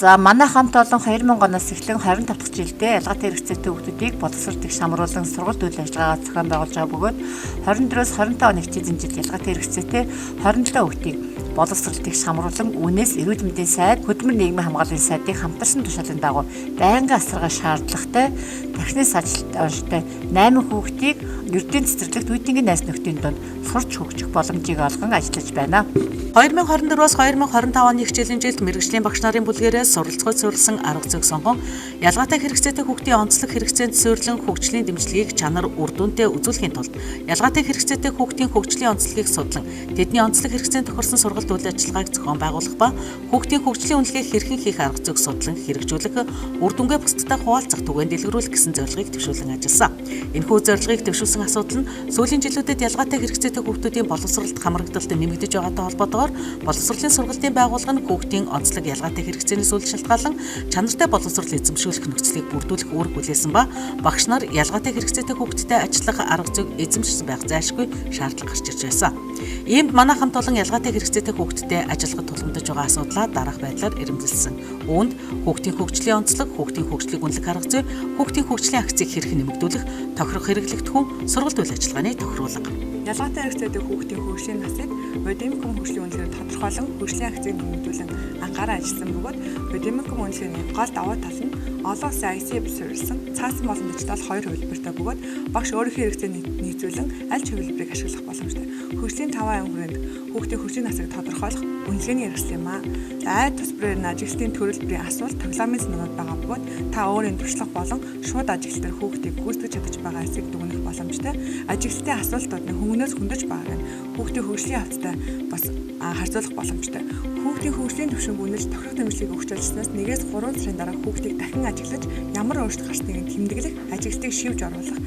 За манай хамт олон 2000 оноос эхлэн 25 дахь жилдээ ялгаатай хэрэгцээтэй хүүхдүүдийг боловсролыг шамруулан сургалт үйл ажиллагаа зохион байгуулж байгаа бөгөөд 24-өөс 25 оны хичээл жилд ялгаатай хэрэгцээтэй 27 хүүхдийг боловсролыг шамруулан үнээс эрүүл мэндийн сайд, хөдөлмөр нийгмийн хамгааллын сайдын хамтарсан тушаалын дагуу байнгын асаргаа шаардлагатай техникс ажилт онштой 8 хүүхдийг ердийн цэцэрлэгт үйдийн найз нөхдийн донд сурч хөгжих боломжийг олгон ажиллаж байна. 2024-өөс 2025 оны хичээлийн жилд мэргэжлийн багш нарын бүлгээрээ суралцахуйд суурилсан арга зүйг сонгон ялгаатай хэрэгцээтэй хүүхдийн онцлог хэрэгцээнд суурилан хөгжлийн дэмжлэгийг чанар үр дүнтэй үзүүлэхийн тулд ялгаатай хэрэгцээтэй хүүхдийн хөгжлийн онцлогийг судлан тэдний онцлог хэрэгцээнд тохирсон сургалт үйл ажиллагааг зохион байгуулах ба хүүхдийн хөгжлийн үнэлгээг хэрхэн хийх арга зүйг судлан хэрэгжүүлэх, үр дүнгээ бусдтай хуваалцах түгээн дэлгэрүүлэх гэсэн зорилгыг төвшүүлэн ажилласан. Энэхүү зорилгыг төвшүүлсэн асуудал нь сүүлийн жилүүдэд ялгаатай хэрэгцээтэй хүүхдүүдийн боловсролд хамрагдалт нэмэгдэж байгаатай холбоотойгоор боловсролын сургалтын байгууллага нь хүүхдийн онцлог ялгаатай хэрэгцээнээс үл шалтгаалan чанартай боловсрол эзэмшүүлэх нөхцөлийг бүрдүүлэх үүрэг хүлээсэн ба багш нар ялгаатай хэрэгцээтэй хүүхдтэй ажиллах арга зүйг эзэмшсэн байх зайлшгүй шаардлага гарч ирж байсан. Иймд манай хамт олон ялгаатай хэрэгцээтэй хүүхдтэй ажиллахад тулгамдж байгаа асуудлаа дараах байдлаар ирэмзэлсэн. Үүнд хүүхдийн хөгжлийн онцлог, хүүхдийн хөгжлийг үнэлэх арга зүй, хүүхдийн хөгжлийн акцийг хэрхэн нэмэгдүүлэх, тохирох хэрэглэгдэхүүн сургалт үйл ажиллагааны тохируулга. Ялгаатай хэрэгцээтэй хүүхдийн хөгжлийн насыг бодемикум хөгжлийн үнэлгээр тодорхойлон хөгжлийн акцийг нэмэгдүүлэн анхааран ажилласан бөгөөд бодемикум үнэлгээний гол давуу тал нь олон улсын ICF суурилсан цаасан болон дижитал хоёр хувилбартай бөгөөд багш өөрийнхөө хэрэгцээнд нийцүүлэн аль ч хувилбарыг ашиглах боломжтой. Хөгжлийн 5 аян хүрээнд хүүхдийн хөгжлийн насыг тодорхойлох үнэлгээний хэрэгсэл юм аа. Айд тусбарын ажилтны төрөлбөрийн асуулт тоглоомын санаанууд байгаа бөгөөд та өөрийн туршлага болон шууд ажилтнаар хүүхдийг гүйцэтгэж чадаж байгаа эсийг дүгнэх боломжтой. Ажилтны асуултууд нь хүмүүнээс хөндөж байгааг нь хүүхдийн хөгжлийн хавцтай бас харьцуулах боломжтой. Хүүхдийн хөгжлийн түвшинг үнэлж тохирох дэмжлэгийг өгч ажилласнаас 1-3 сарын дараа хүүхдийг дахин ажиглаж ямар өөрчлөлт гарсныг тэмдэглэх, ажилтныг шивж оруулах,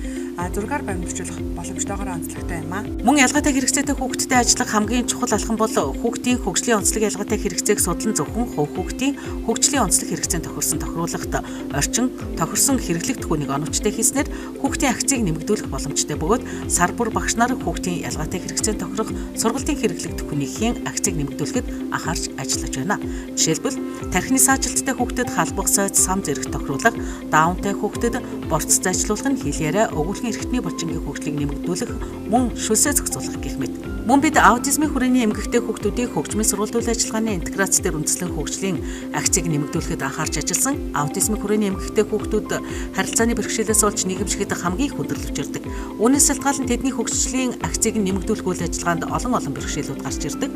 зургаар баримтжуулах боломжтойгоор онцлогтой юм аа. Мөн ялгаатай хэрэгцээтэй хүүхдтэй ажиллах хамгийн чухал алхам бол хүүхдийн хөгжлийн онцлог ялгаатай хэрэгцээг судлан зөвхөн хувь хүүхдийн хөгжлийн онцлог хэрэгцээнд тохирсон тохируулахад орчин тохирсон хэрэглэгдэхүүнийг оновчтой хийснээр хүүхдийн акцийг нэмэгдүүлэх боломжтой бөгөөд сар бүр багш нар хүүхдийн ялгаатай хэрэгцээнд тохирох сургалтын хэрэглэгдэхүүнийхээ акцийг нэмэгдүүлэхэд анхаарч ажиллаж байна. Жишээлбэл тархины саажилттай хүүхдэд халбах сойд сам зэрэг тохируулах, даунтай хүүхдэд борц зайчлуулах нь хэл яриа өгүүлхэн эрхтний булчингийн хөгжлийг нэмэгдүүлэх, мөн шүлсээ зохицуулах гэх мэт. Мөн бид аутизмын хүрээний эмгэгтэй хүүхдүүдийн хөгжмийн сургалт үйл ажиллагааны интеграц дээр үндэслэн хөгжлийн акцийг нэмэгдүүлэхэд анхаарч ажилласан. Аутизмын хүрээний эмгэгтэй хүүхдүүд харилцааны бэрхшээлээс олж нийгэмшихэд хамгийн их хүндрэл учирдаг. Үүнээс шалтгаалan тэдний хөгжлийн акцийг нэмэгдүүлэх үйл ажиллагаанд олон бэрхшээлүүд гарч ирдэг.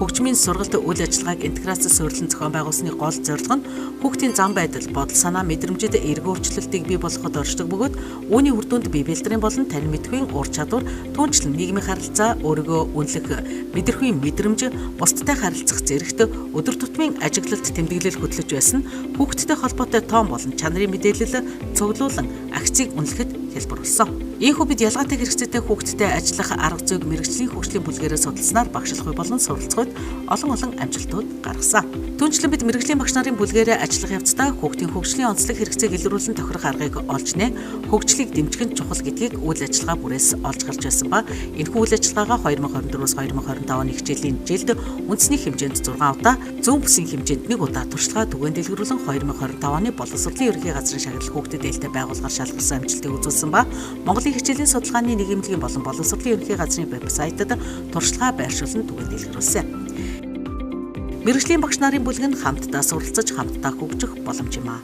Хөгжмийн сургалт үйл ажиллагааг интеграц суурилан зохион байгуулсны гол зорилго нь хүүхдийн зам байдал, бодол санаа, мэдрэмжид эерэг өөрчлөлтийг бий болгоход оршдог бөгөөд үүний үр дүнд бие бэлтрийн болон танин мэдхийн ур чадвар, түүнчлэн нийгмийн харилцаа, өөрийгөө үнэлэх, мэдрэхүйн мэдрэмж, бусдтай харилцах зэрэгт өдөр тутмын ажиглалт тэмдэглэл хөтлөж байсан хүүхдтэй холбоотой тоон болон чанарын мэдээлэл цуглуулан акцийг үнэлэхэд хэлбэр болсон. Ийхүү бид ялгаатай хэрэгцээтэй хүүхдтэй ажиллах арга зүйг мэргэжлийн хөгжлийн бүлгээрээ судалснаар багшлах болон суралцахуйд олон амжилтууд гаргасан. Түүнчлэн бид мэргэжлийн багш нарын бүлгээрээ ажиллах явцдаа хүүхдийн хөгжлийн онцлог хэрэгцээг илрүүлэн тохирох аргыг олж нэ, хөгжлийг дэмжих нь чухал гэдгийг үйл ажиллагаа бүрээс олж гарч байсан ба энэхүү үйл ажиллагаагаа 2024-өөс 2025 оны хичээлийн жилд үндэсний хэмжээнд 6 удаа, зүүн бүсийн хэмжээнд 1 удаа туршлага түгээн дэлгэрүүлэн 2025 оны боловсролын ерөнхий газрын шагнал хүүхдэд ээлтэй байгууллагаар шалгасан амжилтыг үзүүлсэн ба Монголын хичээлийн судалгааны нийгэмлэгийн болон боловсролын ерөнхий газрын вебсайтад туршлага байршуулсан түгээн дэлгэрүүлсэн. Мэргэжлийн багш нарын бүлэг нь хамтдаа суралцаж, хамтдаа хөгжих боломж юм аа.